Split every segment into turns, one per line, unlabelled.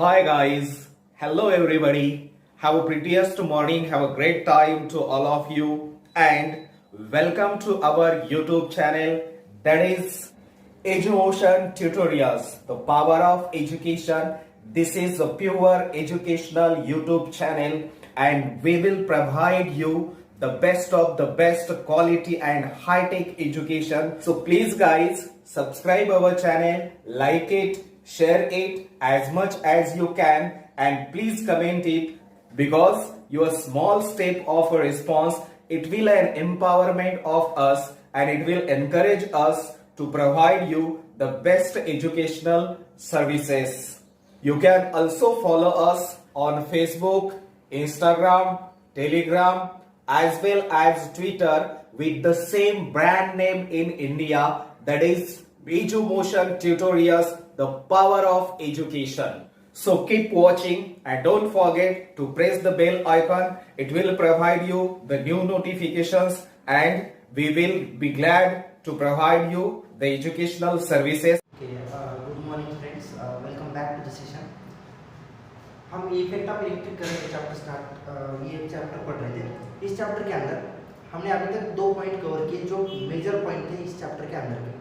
Hi guys, hello everybody. Have a prettiest morning, have a great time to all of you and welcome to our YouTube channel that is Edumotion Tutorials, the power of education. This is a pure educational YouTube channel and we will provide you the best of the best quality and high-tech education. So please guys, subscribe our channel, like it, share it as much as you can and please comment it because your small step of a response, it will an empowerment of us and it will encourage us to provide you the best educational services. You can also follow us on Facebook, Instagram, Telegram as well as Twitter with the same brand name in India, that is Edumotion Tutorials, the power of education. So keep watching and don't forget to press the bell icon. It will provide you the new notifications and we will be glad to provide you the educational services.
Okay, good morning friends. Welcome back to the session. हम effect of electric current chapter ये chapter पढ़ रहे थे। इस chapter के अंदर हमने अभी तक दो पॉइंट कवर किए जो मेजर पॉइंट थे इस चैप्टर के अंदर के।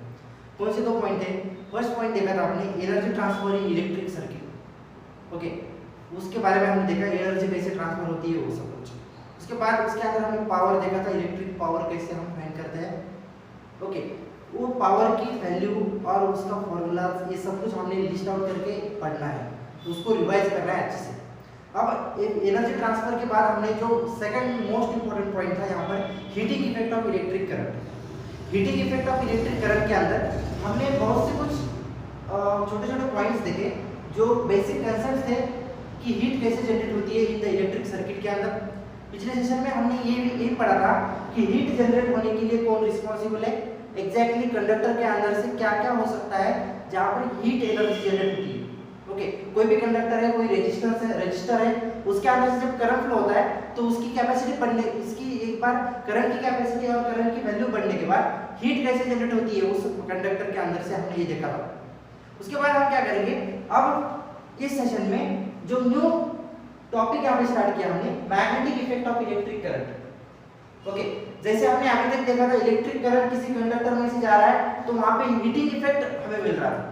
कौन से दो पॉइंट थे? फर्स्ट पॉइंट देखा था आपने एनर्जी ट्रांसफर इन इलेक्ट्रिक सर्किट। ओके, उसके बारे में हमने देखा एनर्जी कैसे ट्रांसफर होती है वो सब कुछ। उसके बाद उसके अंदर हमने पावर देखा था, इलेक्ट्रिक पावर कैसे हम फाइंड करते हैं। ओके, वो पावर की वैल्यू और उसका फॉर्मूला ये सब कुछ हमने लिस्ट आउट करके पढ़ना है, उसको रिवाइज करना है अच्छे से। अब एनर्जी ट्रांसफर के बाद हमने जो सेकंड मोस्ट इंपॉर्टेंट पॉइंट था यहाँ पर heating effect of electric current. Heating effect of electric current के अंदर हमने बहुत से कुछ छोटे छोटे पॉइंट्स देखे जो बेसिक कंसेप्ट थे कि हीट कैसे जनरेट होती है इन द इलेक्ट्रिक सर्किट के अंदर। पिछले सेशन में हमने ये पढ़ा था कि हीट जनरेट होने के लिए कौन रिस्पॉन्सिबल है, एग्जैक्टली कंडक्टर के अंदर से क्या क्या हो सकता है जहाँ पर हीट एनर्जी जनरेट होती है। ओके, कोई भी कंडक्टर है, कोई रजिस्टर है, उसके अंदर से जब करंट फ्लो होता है तो उसकी कैपेसिटी बढ़ने, इसकी एक बार करंट की कैपेसिटी और करंट की वैल्यू बढ़ने के बाद हीट कैसे जनरेट होती है उस कंडक्टर के अंदर से हमने ये देखा था। उसके बाद हम क्या करेंगे, अब इस सेशन में जो न्यू टॉपिक यहाँ पे स्टार्ट किया हमने, magnetic effect of electric current. Okay, जैसे हमने अभी तक देखा था इलेक्ट्रिक करंट किसी कंडक्टर में से जा रहा है तो वहां पे हीटिंग इफेक्ट हमें मिल रहा था।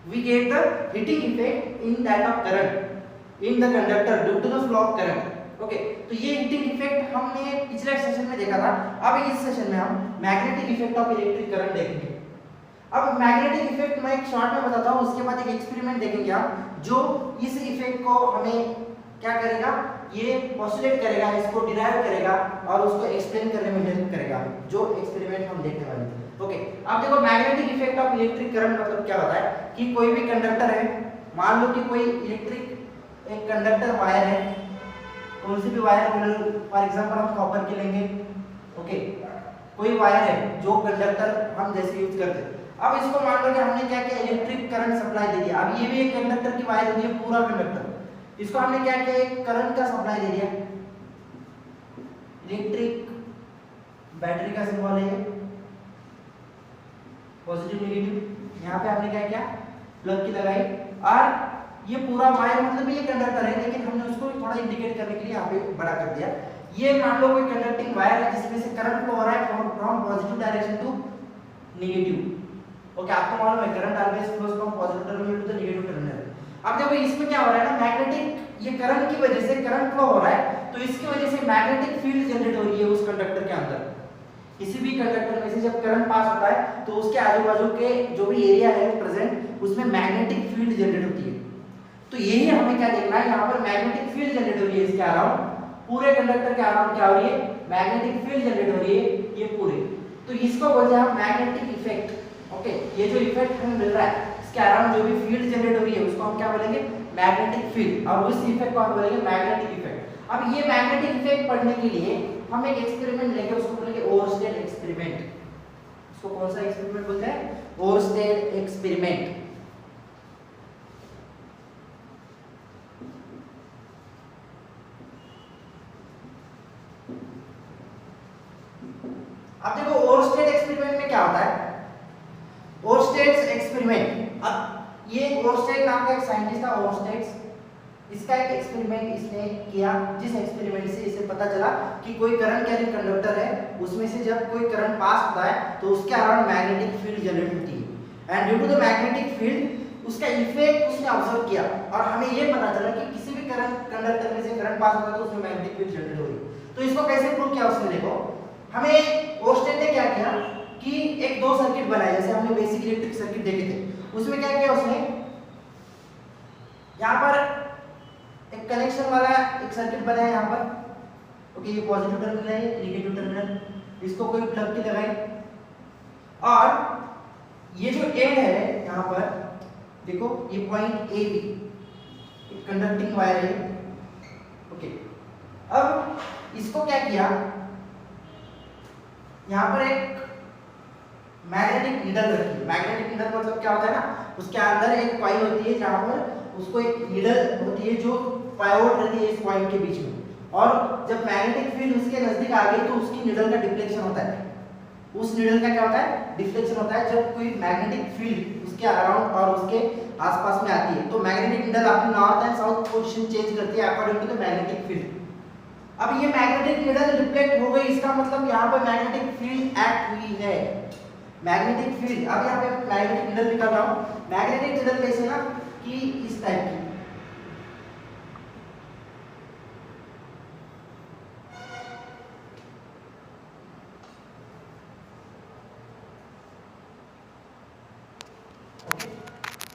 We get the heating effect in that of current in the conductor due to the flow of current. Okay, तो ये हीटिंग इफेक्ट हमने पिछले सेशन में देखा था। अब इस सेशन में हम magnetic effect of electric current देखेंगे। अब मैग्नेटिक इफेक्ट मैं एक शॉर्ट में बताता हूँ, उसके बाद एक एक्सपेरिमेंट देखेंगे आप जो इस इफेक्ट को हमें क्या करेगा, ये पोस्टुलेट करेगा, इसको डिराइव करेगा और उसको एक्सप्लेन करने में हेल्प करेगा, जो एक्सपेरिमेंट हम देखने वाले हैं। ओके, अब देखो magnetic effect of electric current मतलब क्या होता है कि कोई भी कंडक्टर है, मान लो कि कोई इलेक्ट्रिक एक कंडक्टर वायर है, कौन सी भी वायर, फॉर एग्जांपल हम कॉपर की लेंगे। ओके, कोई वायर है जो कंडक्टर हम जैसे यूज करते हैं। अब इसको मान लो कि हमने क्या किया, इलेक्ट्रिक करंट सप्लाई दे दिया। अब ये भी एक कंडक्टर की वायर होती है, पूरा कंडक्टर, इसको हमने क्या किया, एक करंट का सप्लाई दे दिया। इलेक्ट्रिक बैटरी का सिंबल है पॉजिटिव नेगेटिव, यहाँ पे हमने क्या किया, प्लग की लगाई और ये पूरा वायर मतलब ये कंडक्टर है लेकिन हमने उसको थोड़ा इंडिकेट करने के लिए यहाँ पे बड़ा कर दिया। ये मान लो कोई कंडक्टिंग वायर है जिसमें से करंट फ्लो हो रहा है from positive direction to negative. Okay, आपको मालूम है current always flows from positive terminal to the negative terminal. अब देखो इसमें क्या हो रहा है ना, मैग्नेटिक ये करंट की वजह से करंट फ्लो हो रहा है तो इसकी वजह से मैग्नेटिक फील्ड जनरेट हो रही है उस कंडक्टर के अंदर। किसी भी कंडक्टर में से जब करंट पास होता है तो उसके आजू बाजू के जो भी एरिया है प्रेजेंट उसमें मैग्नेटिक फील्ड जनरेट होती है। तो यही हमें क्या देखना है, यहाँ पर मैग्नेटिक फील्ड जनरेट हो रही है इसके अराउंड, पूरे कंडक्टर के अराउंड क्या हो रही है, मैग्नेटिक फील्ड जनरेट हो रही है ये पूरे। तो इसको बोलते हैं हम मैग्नेटिक इफेक्ट। ओके, ये जो इफेक्ट हमें मिल रहा है इसके अराउंड जो भी फील्ड जनरेट हो रही है उसको हम क्या बोलेंगे, मैग्नेटिक फील्ड, और उस इफेक्ट को हम बोलेंगे मैग्नेटिक इफेक्ट। अब ये मैग्नेटिक इफेक्ट पढ़ने के लिए हम एक एक्सपेरिमेंट लेंगे, उसको बोलेंगे ओरस्टेड एक्सपेरिमेंट। इसको कौन सा एक्सपेरिमेंट बोलते हैं, ओरस्टेड एक्सपेरिमेंट। अब देखो ओरस्टेड एक्सपेरिमेंट में क्या होता है, ओरस्टेड एक्सपेरिमेंट, अब ये ओरस्टेड नाम का एक साइंटिस्ट था, ओरस्टेड इसका एक एक्सपेरिमेंट इसने किया, जिस एक्सपेरिमेंट से इसे पता चला कि कोई करंट कैरिंग कंडक्टर है, उसमें से जब कोई करंट पास होता है तो उसके अराउंड मैग्नेटिक फील्ड जनरेट होती है and due to the magnetic field उसका इफेक्ट उसने ऑब्जर्व किया और हमें ये पता चला कि किसी भी करंट कंडक्टर में से करंट पास होता है तो उसमें मैग्नेटिक फील्ड जनरेट हो रही है। तो इसको कैसे प्रूव किया उसने, देखो हमें ओस्टेन ने क्या किया कि एक दो सर्किट बनाए, जैसे हमने बेसिक इलेक्ट्रिक सर्किट देखे थे, उसमें क्या किया उसने, यहाँ पर एक कनेक्शन वाला एक सर्किट बनाया यहाँ पर, ओके ये पॉजिटिव टर्मिनल है, नेगेटिव टर्मिनल, इसको कोई प्लग की लगाई और ये जो एंड है यहाँ पर देखो ये पॉइंट ए बी एक कंडक्टिंग वायर है, ओके। अब इसको क्या किया, यहाँ पर एक मैग्नेटिक नीडल रखी। मैग्नेटिक नीडल मतलब क्या होता है ना, उसके अंदर एक कॉइल होती है जहाँ पर उसको एक नीडल होती है जो पाइवोट रहती है इस पॉइंट के बीच में, और जब मैग्नेटिक फील्ड उसके नजदीक आ गई तो उसकी नीडल का डिफ्लेक्शन होता है। उस नीडल का क्या होता है, डिफ्लेक्शन होता है जब कोई मैग्नेटिक फील्ड उसके अराउंड और उसके आसपास में आती है। तो मैग्नेटिक नीडल अपनी north and south position change करती है according to the magnetic field. अब ये मैग्नेटिक नीडल रिफ्लेक्ट हो गई, इसका मतलब यहाँ पर मैग्नेटिक फील्ड एक्ट हुई है। मैग्नेटिक फील्ड, अब यहाँ पे मैग्नेटिक नीडल निकाल रहा हूँ। मैग्नेटिक नीडल कैसे ना कि इस टाइप की,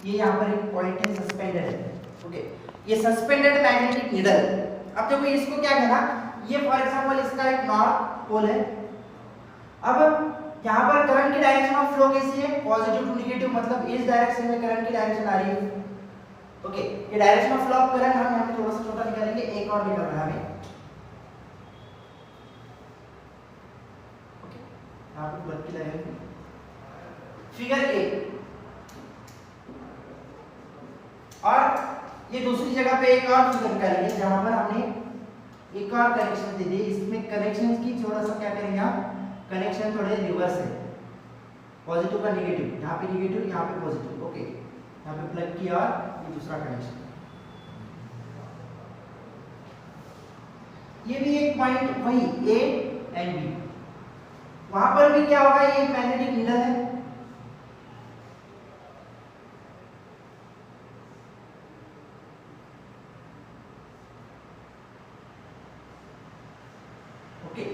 ये यहाँ पर एक पॉइंट है सस्पेंडेड है, ओके। ये सस्पेंडेड मैग्नेटिक नीडल, अब देखो इसको क्या कहना, ये फॉर एग्जांपल इसका एक नॉर्थ पोल है। अब यहाँ पर करंट की डायरेक्शन ऑफ फ्लो कैसी है, पॉजिटिव टू नेगेटिव, मतलब इस डायरेक्शन में करंट की डायरेक्शन आ रही है, ओके। ये direction of flow of current हम यहाँ पे थोड़ा सा छोटा निकालेंगे, एक और निकल रहा है हमें, ओके। यहाँ पे प्लग की लगाएंगे फिगर ए, और ये दूसरी जगह पे एक और फिगर निकालेंगे जहां पर हमने एक और कनेक्शन दे दिए। इसमें कनेक्शन की थोड़ा सा क्या करेंगे आप, कनेक्शन थोड़े रिवर्स है, पॉजिटिव का नेगेटिव, यहाँ पे नेगेटिव यहाँ पे पॉजिटिव, ओके। यहाँ पे प्लग किया और ये दूसरा कनेक्शन, ये भी एक पॉइंट वही ए एंड बी, वहां पर भी क्या होगा, ये मैग्नेटिक नीडल है, ओके।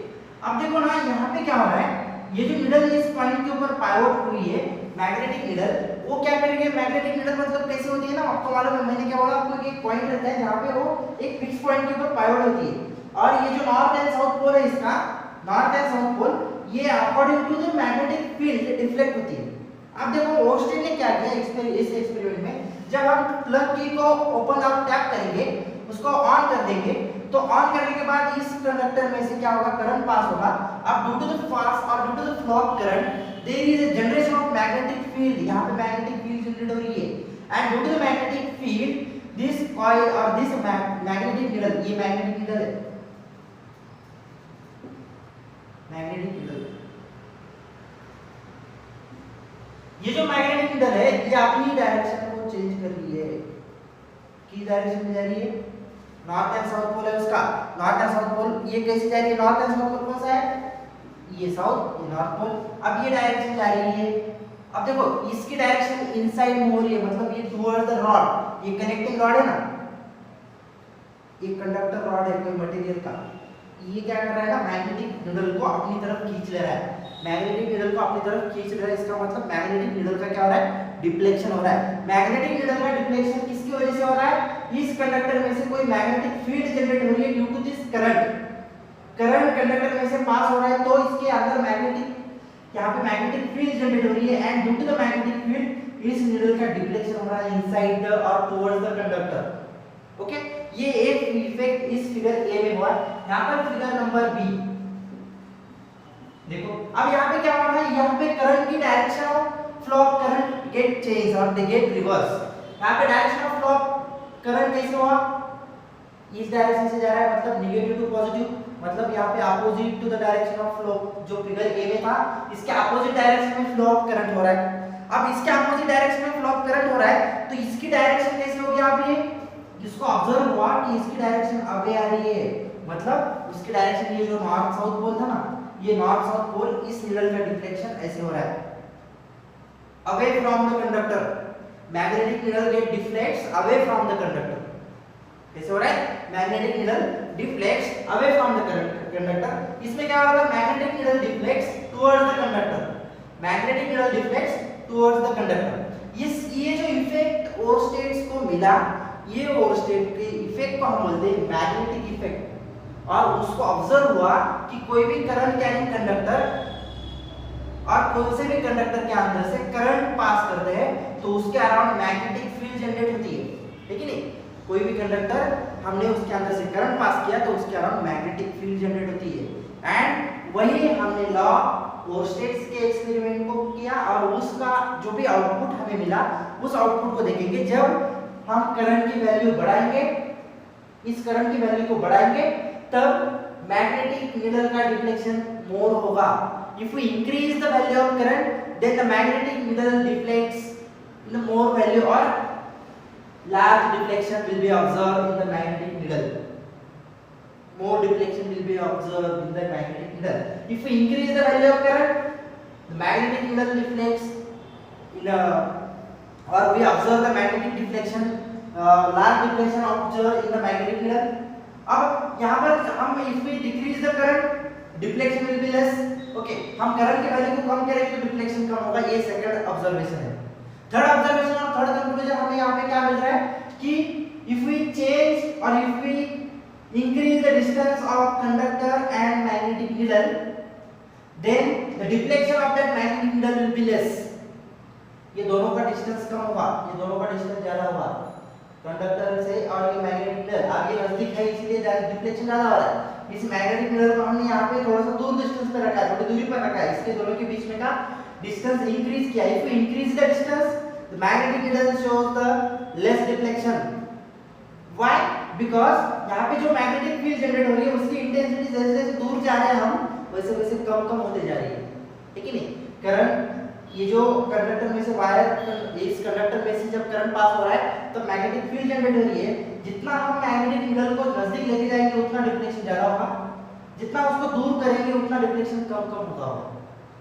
अब देखो ना यहाँ पे क्या हो रहा है, ये जो नीडल इस पॉइंट के ऊपर पाइवोट हुई है मैग्नेटिक नीडल, वो क्या करेगी, मैग्नेटिक नीडल मतलब कैसे होती है ना, आपको मालूम है, मैंने क्या बोला आपको, एक पॉइंट रहता है जहाँ पे वो एक फिक्स पॉइंट के ऊपर पाइवोट होती है, और ये जो नॉर्थ एंड साउथ पोल है इसका, नॉर्थ एंड साउथ पोल, ये according to the magnetic field deflect होती है। अब देखो ओस्टेन ने क्या किया इस एक्सपेरिमेंट में, जब हम प्लग की को ओपन और टैप करेंगे, उसको ऑन कर देंगे, तो ऑन करने के बाद इस कंडक्टर में से क्या होगा, करंट पास होगा। अब ड्यू टू द पास और due to the flow of current there is a generation of magnetic field, यहाँ पे मैग्नेटिक फील्ड जनरेट हो रही है, and due to the magnetic field this coil और दिस मैग्नेटिक नीडल, ये magnetic needle है, magnetic needle, ये जो मैग्नेटिक नीडल है ये अपनी डायरेक्शन को चेंज कर रही है, किस डायरेक्शन में जा रही है, नॉर्थ एंड साउथ पोल है उसका, नॉर्थ एंड साउथ पोल, ये कैसे जा रही है, नॉर्थ एंड साउथ पोल कौन सा है, ये साउथ, ये नॉर्थ पोल। अब ये डायरेक्शन जा रही है, अब देखो इसकी डायरेक्शन इनसाइड में हो रही है, मतलब ये टुवर्ड द रॉड, ये कनेक्टिंग रॉड है ना, ये कंडक्टर रॉड है कोई मटेरियल का, ये क्या कर रहा है ना, मैग्नेटिक नीडल को अपनी तरफ खींच ले रहा है, मैग्नेटिक नीडल को अपनी तरफ खींच रहा है, इसका मतलब मैग्नेटिक नीडल का क्या हो रहा है, डिफ्लेक्शन हो रहा है। मैग्नेटिक नीडल का डिफ्लेक्शन किसकी वजह से हो रहा है, इस कंडक्टर में से कोई मैग्नेटिक फील्ड जनरेट हो रही है due to this current, current conductor में से पास हो रहा है, तो इसके अंदर मैग्नेटिक, यहाँ पे मैग्नेटिक फील्ड जनरेट हो रही है, and due to the magnetic field इस नीडल का डिफ्लेक्शन हो रहा है इनसाइड द और टुवर्ड्स द कंडक्टर, ओके। ये एक इफेक्ट इस फिगर ए में हुआ। यहाँ पर फिगर नंबर बी देखो, अब यहाँ पे क्या हो रहा है, यहाँ पे करंट की direction of flow of current get change और दे गेट रिवर्स। यहाँ पे direction of flow of current कैसे हुआ, इस डायरेक्शन से जा रहा है, मतलब नेगेटिव टू पॉजिटिव, मतलब यहाँ पे opposite to the direction of flow, जो फिगर ए में था इसके अपोजिट डायरेक्शन में फ्लो ऑफ करंट हो रहा है। अब इसके अपोजिट डायरेक्शन में फ्लो ऑफ करंट हो रहा है, तो इसकी डायरेक्शन कैसे होगी, आप ये इसको ऑब्जर्व हुआ कि इसकी डायरेक्शन अवे आ रही है, मतलब उसकी डायरेक्शन ये जो नॉर्थ साउथ पोल था ना, ये नॉर्थ साउथ पोल, इस निडल का डिफ्लेक्शन ऐसे हो रहा है away from the conductor. Magnetic needle get deflects away from the conductor. कैसे हो रहा है? Magnetic needle deflects away from the conductor. इसमें क्या हो रहा है? Magnetic needle deflects towards the conductor. Magnetic needle deflects towards the conductor. ये जो इफेक्ट ओरस्टेड्स को मिला, ये ओरस्टेड के इफेक्ट को हम बोलते हैं मैग्नेटिक इफेक्ट। और उसको ऑब्जर्व हुआ कि कोई भी करंट कैरिंग कंडक्टर और कौन से भी कंडक्टर के अंदर से करंट पास करते हैं तो उसके अराउंड मैग्नेटिक फील्ड जनरेट होती है, ठीक है नहीं? कोई भी कंडक्टर हमने उसके अंदर से करंट पास किया तो उसके अराउंड मैग्नेटिक फील्ड जनरेट होती है। एंड वही हमने लॉ ओरस्टेड्स के एक्सपेरिमेंट को किया और उसका जो भी आउटपुट हमें मिला उस आउटपुट को देखेंगे जब हम करंट की वैल्यू बढ़ाएंगे, इस करंट की वैल्यू को बढ़ाएंगे तब मैग्नेटिक निडल का डिफ्लेक्शन मोर होगा। If we increase the value of current, then the magnetic needle deflects in the more value or large deflection will be observed in the magnetic needle. More deflection will be observed in the magnetic needle. If we increase the value of current, the magnetic needle deflects in a, or we observe the magnetic deflection, large deflection observed in the magnetic needle. अब यहाँ पर हम if we decrease the current, deflection will be less. Okay, हम current की value को कम करेंगे तो डिफ्लेक्शन कम होगा। ये सेकंड ऑब्जर्वेशन है। थर्ड ऑब्जर्वेशन और थर्ड कंक्लूजन हमें यहाँ पे क्या मिल रहा है कि इफ वी चेंज और if we increase the distance of conductor and magnetic needle, then the deflection of that magnetic needle will be less. ये दोनों का डिस्टेंस कम होगा, ये दोनों का डिस्टेंस ज्यादा होगा कंडक्टर से और ये मैग्नेटिक नीडल। अब ये नजदीक है इसलिए डिफ्लेक्शन ज्यादा हो रहा है। इस मैग्नेटिक मिरर को हमने यहाँ पे थोड़ा सा दूर डिस्टेंस पे रखा है, थोड़ी दूरी पर रखा है, इसके दोनों के बीच में का डिस्टेंस इंक्रीज किया। If we increase the distance, the magnetic mirror shows the less deflection. Why? Because यहाँ पे जो मैग्नेटिक फील्ड जनरेट हो रही है उसकी इंटेंसिटी जैसे जैसे दूर जा रहे हैं हम वैसे वैसे कम कम होते जा रही है, ठीक है नहीं? करंट, ये जो कंडक्टर में से वायर, इस कंडक्टर में से जब करंट पास हो रहा है तो मैग्नेटिक फील्ड जनरेट हो रही है। जितना हम मैग्नेटिक नीडल को नजदीक लेके जाएंगे उतना डिफ्लेक्शन ज्यादा होगा, जितना उसको दूर करेंगे उतना डिफ्लेक्शन कम कम होता होगा,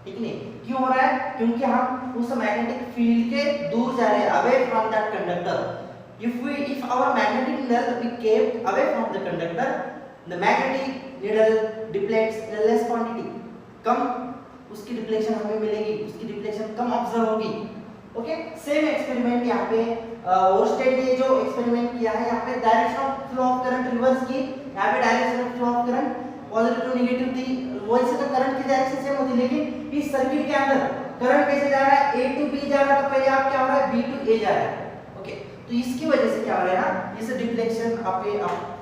ठीक नहीं? क्यों हो रहा है? क्योंकि हम उस मैग्नेटिक फील्ड के दूर जा रहे हैं, away from that conductor. if our magnetic needle be kept away from the conductor, the magnetic needle deflects in a less quantity. कम उसकी डिफ्लेक्शन हमें मिलेगी, उसकी डिफ्लेक्शन कम ऑब्जर्व होगी। ओके, सेम एक्सपेरिमेंट यहाँ पे ओरस्टेड ने जो एक्सपेरिमेंट किया है, यहाँ पे direction of flow of current reverse की, यहाँ पे direction of flow of current positive to negative थी। वैसे तो करंट की डायरेक्शन सेम होती, लेकिन इस सर्किट के अंदर करंट कैसे जा रहा है? A टू B जा रहा है, तो पहले आप क्या हो रहा है? B टू A जा रहा है। ओके, तो इसकी वजह से क्या हो रहा है ना, इस डिफ्लेक्शन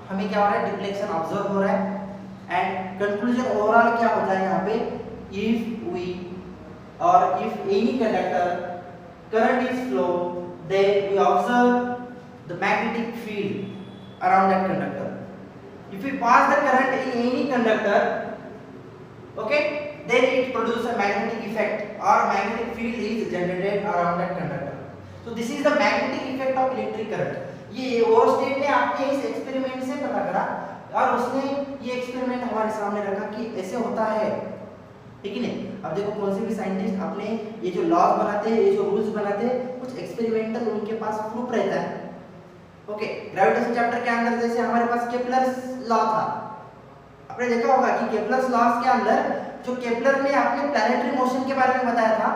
हमें क्या हो रहा है? डिफ्लेक्शन ऑब्जर्व हो रहा है। एंड कंक्लूजन ओवरऑल क्या होता है यहाँ पे? if any conductor current is flow, then we observe the magnetic field around that conductor. If we pass the current in any conductor, okay, then it produces a magnetic effect or magnetic field is generated around that conductor. So this is the magnetic effect of electric current. ये Oersted ने आपके इस experiment से पता करा और उसने ये एक्सपेरिमेंट हमारे सामने रखा कि ऐसे होता है, ठीक है नहीं? अब देखो कौन से भी साइंटिस्ट अपने ये जो लॉज बनाते हैं, ये जो रूल्स बनाते हैं, कुछ एक्सपेरिमेंटल उनके पास प्रूफ रहता है। ओके, ग्रेविटेशन चैप्टर के अंदर जैसे हमारे पास केपलर्स लॉ था, आपने देखा होगा कि केपलर्स लॉज के अंदर जो केपलर ने अपने प्लैनेटरी मोशन के बारे में बताया था,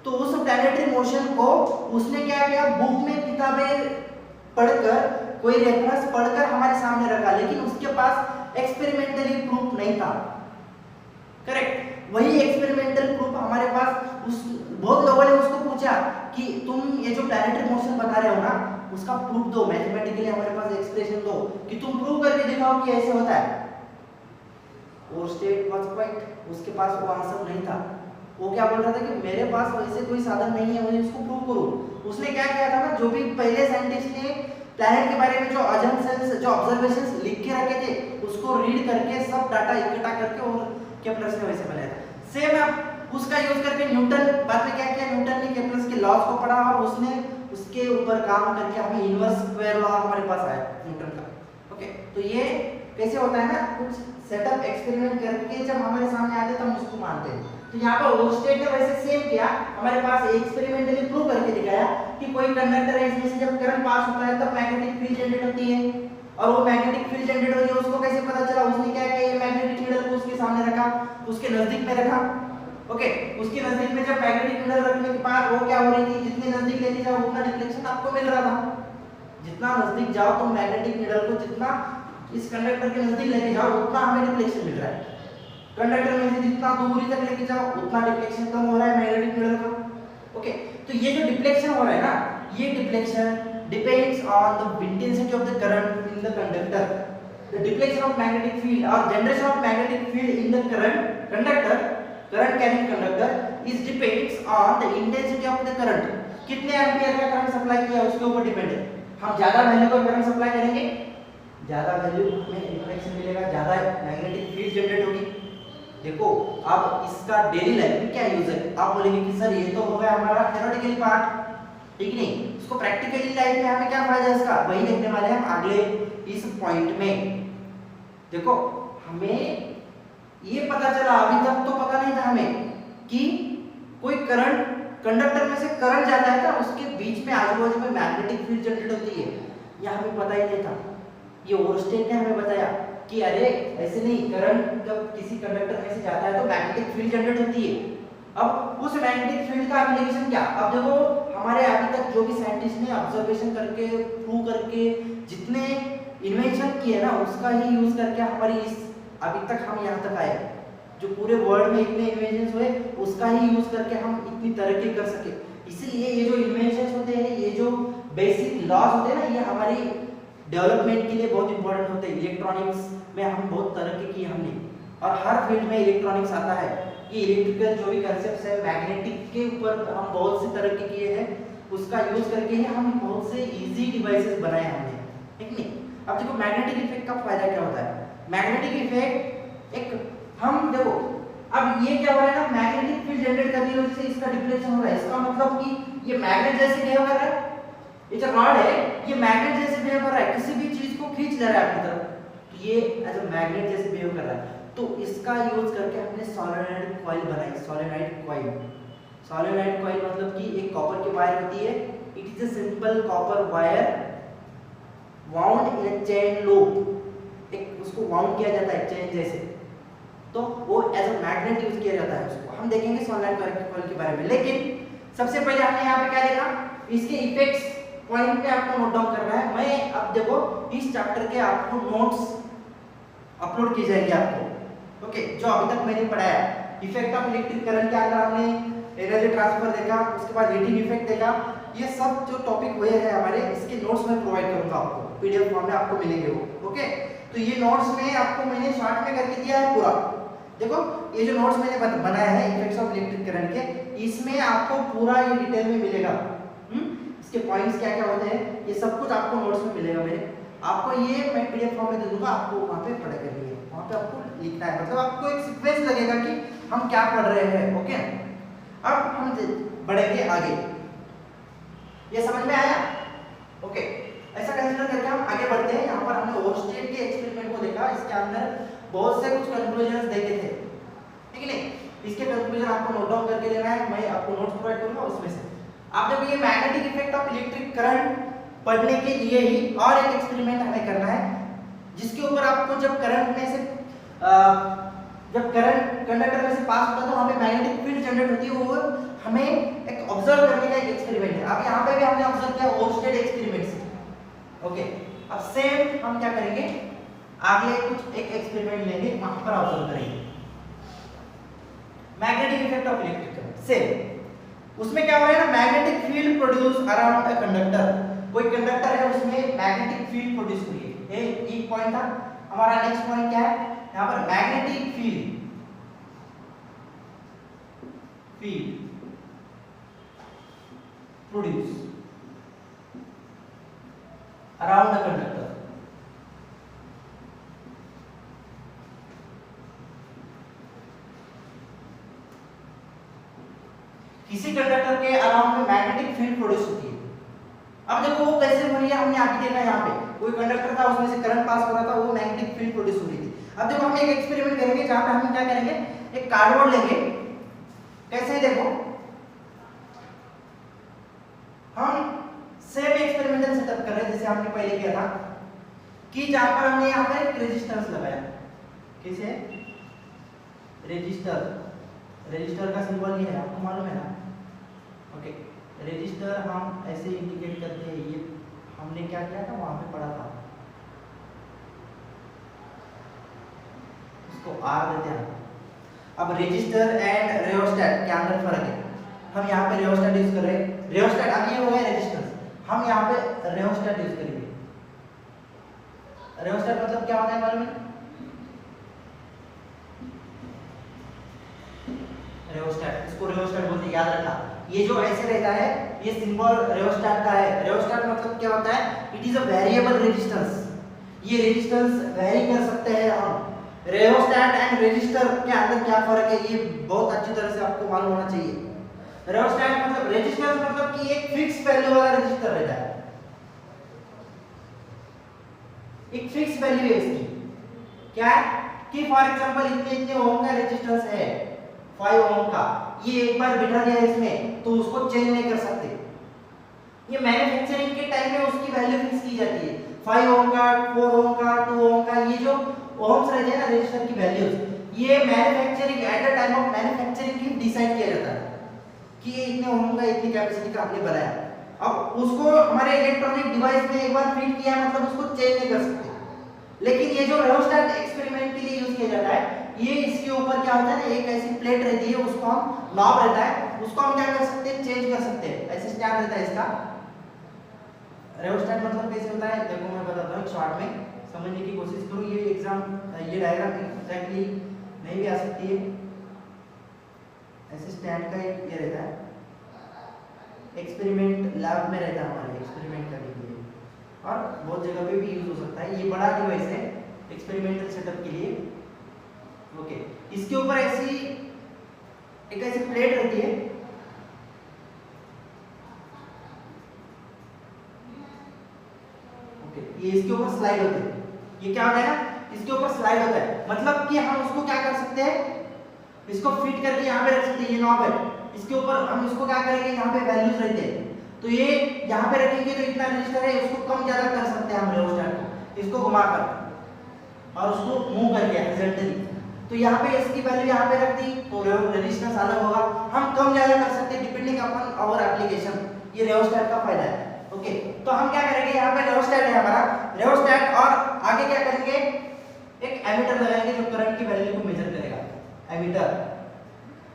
तो उस प्लैनेटरी मोशन को उसने क्या किया? बुक में किताबें पढ़कर, कोई रेफरेंस पढ़कर हमारे सामने रखा, लेकिन उसके पास एक्सपेरिमेंटली प्रूफ नहीं था। करेक्ट? वही एक्सपेरिमेंटल प्रूफ हमारे पास उस बहुत लोगों ने उसको पूछा कि तुम ये जो प्लैनेटरी मोशन बता रहे हो ना, उसका प्रूफ दो, मैथमेटिकली हमारे पास एक्सप्रेशन दो कि तुम प्रूव करके दिखाओ कि ऐसे होता है। ओरस्टेड वाज क्वाइट, उसके पास वो आंसर नहीं था। वो क्या बोल रहा था कि मेरे पास वैसे कोई साधन नहीं है, मुझे इसको प्रूव करो। उसने क्या किया था ना, जो भी पहले साइंटिस्ट ने प्लैनेट के बारे में जो अजम्पशंस, जो ऑब्जर्वेशंस लिख के रखे थे, उसको रीड करके सब डाटा इकट्ठा करके और केपलर ने वैसे बनाया था। सेम आप उसका यूज करके न्यूटन, बाद में क्या किया? न्यूटन ने केपलर के लॉज को पढ़ा और उसने उसके ऊपर काम करके हमें इनवर्स स्क्वायर लॉ हमारे पास आया न्यूटन का। ओके, तो ये कैसे होता है ना, कुछ सेटअप एक्सपेरिमेंट करके जब हमारे सामने आते हैं तो हम उसको मानते हैं। तो यहाँ पर ओर्स्टेड ने वैसे सेम किया, हमारे पास एक्सपेरिमेंटली प्रूव करके दिखाया कि कोई कंडक्टर है, इसमें से जब करंट पास होता है तब मैग्नेटिक फील्ड जनरेट होती है, और वो मैग्नेटिक फील्ड जनरेट हो रही है उसको कैसे पता चला, उसने क्या किया, ये मैग्नेटिक नीडल को उसके सामने रखा, उसके नजदीक में रखा। ओके, उसके नजदीक में जब मैग्नेटिक नीडल रखने के बाद वो क्या हो रही थी, जितने नजदीक लेके जाओ उतना डिफ्लेक्शन आपको मिल रहा था। जितना नजदीक जाओ तो मैग्नेटिक नीडल को जितना इस कंडक्टर के नजदीक लेके जाओ उतना हमें डिफ्लेक्शन मिल रहा है। कंडक्टर में से जितना दूरी तक लेके जाओ उतना डिफ्लेक्शन कम हो रहा है मैग्नेटिक नीडल का। ओके, तो ये जो डिफ्लेक्शन हो रहा है ना, ये deflection depends on the intensity of the current in the conductor. The deflection of magnetic field और generation of magnetic field in the current conductor, current carrying conductor is depends on the intensity of the current. कितने ampere का current supply किया उसके ऊपर depend है। हम ज्यादा value का करंट सप्लाई करेंगे, ज्यादा वैल्यू हमें रिफ्लेक्शन मिलेगा, ज्यादा मैग्नेटिक फील्ड जनरेट होगी। देखो अब इसका डेली लाइफ में क्या यूज है, आप बोलेंगे कि सर ये तो हो गया हमारा थ्योरेटिकली पार्ट, ठीक नहीं, इसको प्रैक्टिकली लाइफ में हमें क्या फायदा है इसका, वही देखने वाले हैं हम अगले इस पॉइंट में। देखो हमें ये पता चला, अभी तक तो पता नहीं था हमें कि कोई करंट कंडक्टर में से करंट जाता है तो उसके बीच में आजू बाजू में मैग्नेटिक फील्ड जनरेट होती है, यह हमें पता ही नहीं था। ये ओर्स्टेड ने हमें बताया कि अरे ऐसे नहीं, करंट जब किसी कंडक्टर में से जाता है तो मैग्नेटिक फील्ड जनरेट होती है। अब उस मैग्नेटिक फील्ड का एप्लीकेशन क्या, अब देखो हमारे अभी तक जो भी साइंटिस्ट ने ऑब्जर्वेशन करके प्रूव करके जितने इन्वेंशन किए ना उसका ही यूज करके हमारी इस अभी तक हम यहाँ तक आए, जो पूरे वर्ल्ड में इतने इन्वेंशंस हुए उसका ही यूज करके हम इतनी तरक्की कर सके। इसीलिए ये जो इन्वेंशंस होते हैं, ये जो बेसिक लॉज होते हैं ना, ये हमारी डेवलपमेंट के लिए बहुत इंपॉर्टेंट होते हैं। इलेक्ट्रॉनिक्स में हम बहुत तरक्की की हमने, और हर फील्ड में इलेक्ट्रॉनिक्स आता है। ये इलेक्ट्रिकल जो भी कंसेप्ट्स है मैग्नेटिक के ऊपर हम बहुत सी तरक्की किए हैं, उसका यूज करके ही हम बहुत से इजी डिवाइसेस बनाए हमने, ठीक नहीं। अब देखो मैग्नेटिक इफेक्ट का फायदा क्या होता है, मैग्नेटिक इफेक्ट एक हम देखो अब ये क्या हो रहा है ना, मैग्नेटिक फील्ड जनरेट करने की वजह से इसका डिफ्लेक्शन हो रहा है। इसका मतलब कि ये मैग्नेट जैसे बिहेव कर रहा है, ये जो रॉड है ये मैग्नेट जैसे बिहेव कर रहा है, किसी भी चीज को खींच ले रहा है अपनी तरफ, तो ये एज अ मैग्नेट जैसे बिहेव कर रहा है। तो इसका यूज करके हमने सोलेनॉइड कॉइल बनाई, सोलेनॉइड कॉइल। सोलेनॉइड कॉइल मतलब कि एक कॉपर की वायर होती है, it is a simple copper wire wound in a chain loop, एक उसको वाउंड किया जाता है चेन जैसे, तो वो एज अ मैग्नेट यूज किया जाता है उसको। हम देखेंगे सोलेनॉइड कॉइल के बारे में, लेकिन सबसे पहले हमने यहाँ पे क्या देखा, इसके इफेक्ट्स पॉइंट पे आपको नोट डाउन करना है। मैं अब देखो इस चैप्टर के आपको नोट्स अपलोड किए जाएंगे आपको, ओके, जो अभी तक मैंने पढ़ाया। इफेक्ट ऑफ इलेक्ट्रिक करंट के अंदर हमने एनर्जी ट्रांसफर देखा, उसके बाद हीटिंग इफेक्ट देखा, ये सब जो टॉपिक हुए हैं हमारे, इसके नोट्स मैं प्रोवाइड करूंगा आपको, पीडीएफ फॉर्म में आपको मिलेंगे वो, ओके। तो ये नोट्स में आपको मैंने शॉर्ट में करके दिया है पूरा। देखो ये जो नोट्स मैंने बनाया है इफेक्ट्स ऑफ इलेक्ट्रिक करंट के, इसमें आपको पूरा ये डिटेल में मिलेगा, इसके पॉइंट्स क्या क्या होते हैं, ये सब कुछ आपको नोट्स में मिलेगा मेरे। आपको ये मैं पीडीएफ फॉर्म में दे दूंगा, आपको वहाँ पे पढ़ाई करनी है, वहाँ पे आपको लिखना है, मतलब आपको एक सीक्वेंस लगेगा कि हम क्या पढ़ रहे हैं, ओके। अब हम बढ़ेंगे आगे, ये समझ में आया, ओके। ऐसा कंसीडर करके हम आगे बढ़ते हैं। यहाँ पर हमने ओर्स्टेड के एक्सपेरिमेंट को देखा, इसके अंदर बहुत से कुछ कंक्लूजन्स देखे थे, ठीक है नहीं। इसके कंक्लूजन आपको नोट डाउन करके लेना है, मैं आपको नोट्स प्रोवाइड करूंगा उसमें से। आप जब ये magnetic effect of electric current पढ़ने के लिए ही और एक एक्सपेरिमेंट हमें करना है, जिसके ऊपर आपको जब करंट में से जब करंट कंडक्टर में से पास होता है तो वहाँ पे मैग्नेटिक फील्ड जनरेट होती है, वो हमें एक ऑब्जर्व करने का एक एक्सपेरिमेंट है। अब यहाँ पे भी हमने ऑब्जर्व किया ओर्स्टेड एक्सपेरिमेंट से, ओके। अब सेम हम क्या करेंगे, आगे कुछ एक एक्सपेरिमेंट लेंगे, वहां पर ऑब्जर्व करेंगे magnetic effect of electric current. Same उसमें क्या हो रहा है ना, magnetic field produce around a conductor, कोई कंडक्टर है उसमें मैग्नेटिक फील्ड प्रोड्यूस हुई है, एक पॉइंट था हमारा। नेक्स्ट पॉइंट क्या है, यहाँ पर magnetic field produce around the conductor. किसी कंडक्टर के अराउंड में मैग्नेटिक फील्ड प्रोड्यूस होती है, अब देखो वो कैसे हो रही है, हमने आगे देखा यहाँ पे कोई कंडक्टर था, उसमें से करंट पास हो रहा था, वो मैग्नेटिक फील्ड प्रोड्यूस हो रही थी। अब देखो हम एक एक्सपेरिमेंट करेंगे जहाँ पे हम क्या करेंगे, एक कार्डबोर्ड लेंगे, कैसे देखो हम सेम एक्सपेरिमेंटल सेटअप कर रहे हैं जैसे हमने पहले किया था, कि जहां पर हमने यहाँ पर एक रेजिस्टेंस लगाया, कैसे रेजिस्टर, रेजिस्टर का सिंबल ये है, आपको मालूम है ना, ओके। रेजिस्टर हम ऐसे इंडिकेट करते हैं, ये हमने क्या किया था वहां पे पढ़ा था, इसको आर देते हैं। अब रेजिस्टर एंड रियोस्टेट के अंदर फर्क है, हम यहाँ पे रियोस्टेट यूज कर रहे हैं, रियोस्टेट अब ये हो गया रेजिस्टेंस, हम यहाँ पे रियोस्टेट यूज करेंगे। रियोस्टेट मतलब क्या होता है मालूम है? रियोस्टेट, इसको रियोस्टेट बोलते हैं, याद रखना। ये जो ऐसे रहता है ये सिंबल रियोस्टेट का है। रियोस्टेट मतलब क्या होता है, it is a variable resistance, ये रेजिस्टेंस वेरी कर सकते हैं हम। रियोस्टेट एंड रेजिस्टर के अंदर क्या फर्क है, ये बहुत अच्छी तरह से आपको मालूम होना चाहिए। रियोस्टेट मतलब रेजिस्टेंस मतलब कि एक फिक्स वैल्यू वाला रेजिस्टर रहता है, एक फिक्स वैल्यू है इसकी, क्या है कि फॉर एग्जांपल इतने इतने ओम का रेजिस्टेंस है, 5 ओम का, ये एक बार बिठा दिया इसमें तो उसको चेंज नहीं कर सकते। ये मैन्युफैक्चरिंग के टाइम में उसकी वैल्यू फिक्स की जाती है, 5 ओम का, 4 ओम का, 2 ओम का, ये जो ओम्स रहते हैं ना रेजिस्टर की वैल्यूज, ये manufacturing at the time of manufacturing he decide किया जाता है कि ये इतने ओम का, इतनी कैपेसिटी का हमने बनाया। अब उसको हमारे इलेक्ट्रॉनिक डिवाइस में एक बार फिट किया मतलब उसको चेंज नहीं कर सकते। लेकिन ये जो रियोस्टेट एक्सपेरिमेंट के लिए यूज किया जाता है, ये इसके ऊपर क्या होता है ना, एक ऐसी प्लेट रहती है, उसको हम नॉब रहता है, उसको हम क्या कर सकते हैं, चेंज कर सकते हैं, ऐसे स्टैंड रहता है इसका। रियोस्टेट मतलब कैसे होता है, देखो मैं बताता हूँ शॉर्ट में, समझने की कोशिश करो। ये एग्जाम, ये डायग्राम एग्जैक्टली नहीं भी आ सकती है, ऐसे स्टैंड का एक ये रहता है, एक्सपेरिमेंट लैब में रहता है हमारे, एक्सपेरिमेंट करने के लिए, और बहुत जगह पे भी यूज हो सकता है। ये बड़ा डिवाइस है एक्सपेरिमेंटल सेटअप के लिए, ओके। इसके ऊपर ऐसी एक ऐसी प्लेट रहती है, ओके, ये इसके ऊपर स्लाइड होती है, ये क्या होता है ना, इसके ऊपर स्लाइड होता है, मतलब कि हम उसको क्या कर सकते हैं, इसको फिट करके यहाँ पे रख सकते हैं, ये नॉब है, इसके ऊपर हम इसको क्या करेंगे, यहाँ पे वैल्यूज रहते हैं, तो ये यहाँ पे रखेंगे तो इतना रजिस्टर है, उसको कम ज्यादा कर सकते हैं हम रियोस्टेट को, इसको घुमाकर और उसको मूव करके हॉरिजॉन्टली, तो यहाँ पे इसकी वैल्यू यहाँ पे रख दी तो रेजिस्टेंस अलग होगा, हम कम ज्यादा कर सकते हैं डिपेंडिंग अपॉन आवर एप्लीकेशन। ये रियोस्टेट का फायदा है, ओके। तो हम क्या करेंगे, यहाँ पे रियोस्टेट है हमारा, रियोस्टेट, और आगे क्या करेंगे, एक एमीटर लगाएंगे जो करंट की वैल्यू को मेजर करेगा, एमीटर।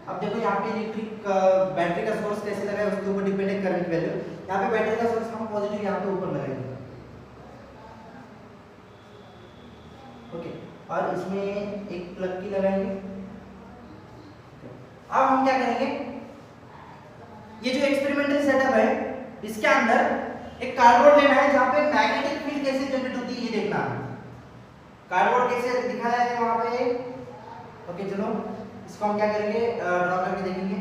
अब देखो यहाँ पे इलेक्ट्रिक बैटरी का सोर्स कैसे लगा है उसके ऊपर डिपेंड है करंट की वैल्यू। यहाँ पे बैटरी का सोर्स हम पॉजिटिव यहाँ पे ऊपर लगाएंगे, ओके, और इसमें एक प्लग की लगाएंगे। अब हम क्या करेंगे, ये जो एक्सपेरिमेंटल सेटअप है इसके अंदर एक कार्डबोर्ड लेना है जहाँ पे मैग्नेटिक फील्ड कैसे जनरेट होती है ये देखना है। कार्डबोर्ड कैसे दिखाया है वहाँ पे, ओके। चलो इसको हम क्या करेंगे, ड्रॉ करके देखेंगे।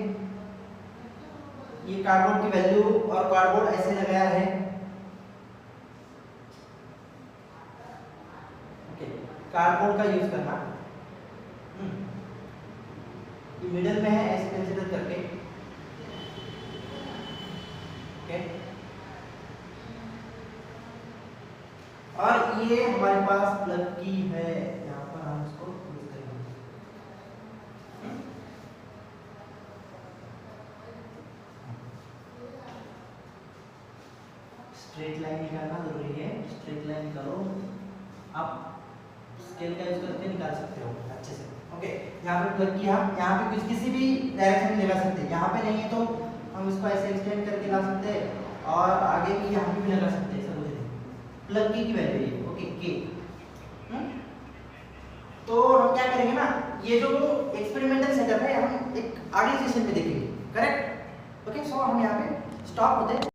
ये कार्डबोर्ड की वैल्यू और कार्डबोर्ड ऐसे लगाया है, ओके। कार्डबोर्ड का यूज करना, ये मिडिल में है ऐसे कंसीडर करके, ओके। और ये हमारे पास प्लग की है, यहाँ पर हम इसको यूज करेंगे। स्ट्रेट लाइन निकालना जरूरी है, स्ट्रेट लाइन निकालो, आप स्केल का यूज करके निकाल सकते हो अच्छे से, ओके। यहाँ पे प्लग किया, यहाँ पे कुछ किसी भी डायरेक्शन में लगा सकते हैं, यहाँ पे नहीं है तो हम इसको ऐसे एक्सटेंड करके ला सकते हैं, और आगे भी यहाँ पे भी लगा सकते हैं, समझ रहे। प्लग की वैल्यू है, ओके, के। तो हम क्या करेंगे ना, ये जो एक्सपेरिमेंटल सेटअप है हम एक आगे सेशन में देखेंगे, करेक्ट, ओके। सो हम यहाँ पे स्टॉप होते हैं।